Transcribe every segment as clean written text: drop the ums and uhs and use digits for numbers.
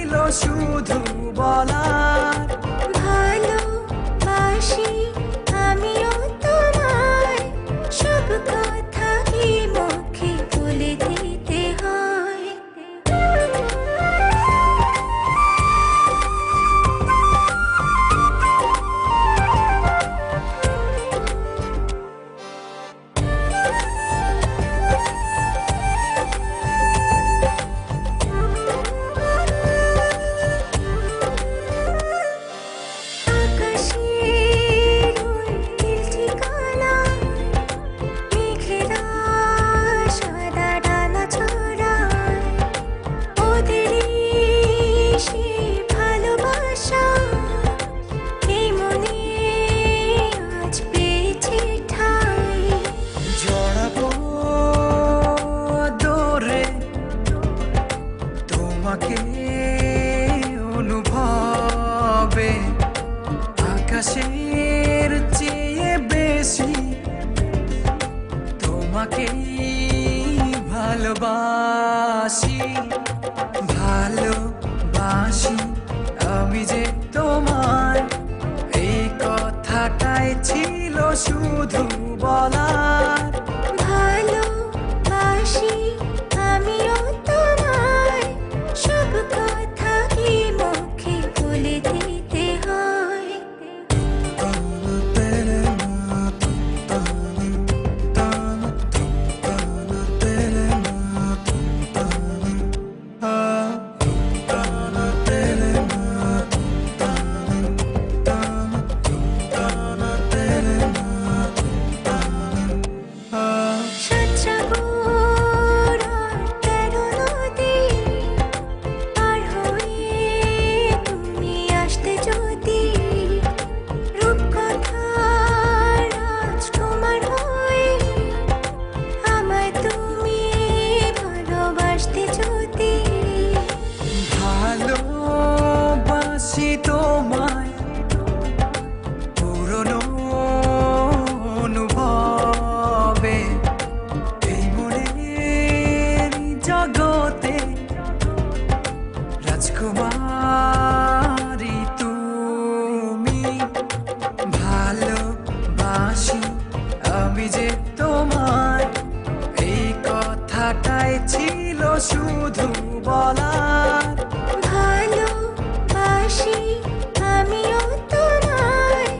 ছিল শুধু বলার ভালোবাসি আমিও তোমায়, সব কথা কি মুখে বলে দিতে হয়? জড়াবো দৌড়ে তোমাকে অনুভবে, আকাশের চেয়ে বেশি তোমাকে ভালোবাসি। ভালোবাসি আমি যে তোমায়, এই কথাটাই ছিল শুধু বলার ভালোবাসি আমিও তোমায়, সব কথা কি মুখে বলে দিতে হয়? সাতসাগর আর ১৩ নদী পার হয়ে তুমি আসতে যদি, রূপকথার রাজকুমার হয়ে আমায় তুমি ভালোবাসতে যদি। ভালোবাসি তোমায় পুরনো অনুভবে, এই মনের জগতে রাজকুমারী তুমি। ভালোবাসি আমি যে তোমায়, এই কথাটাই ছিল শুধু বলার ভালোবাসি আমিও তোমায়,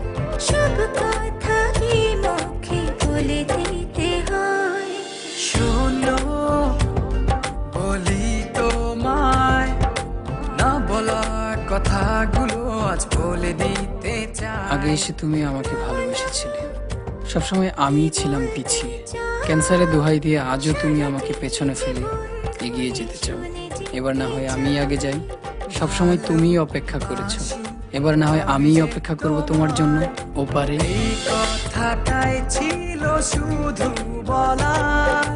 সব কথা কি মুখে বলে দিতে হয়? শোনো বলি তোমায়, না বলা কথাগুলো আজ বলে দিতে চাই। আগে এসে তুমি আমাকে ভালোবেসেছিলে, সবসময় আমিই ছিলাম পিছিয়ে। ক্যান্সারে দোহাই দিয়ে আজও তুমি আমাকে পেছনে ফেলে এগিয়ে যেতে চাও। এবার না হয় আমি আগে যাই, সবসময় তুমিই অপেক্ষা করেছো, এবার না হয় আমিই অপেক্ষা করব তোমার জন্য ওপারে। এই কথাটাই ছিল শুধু বলার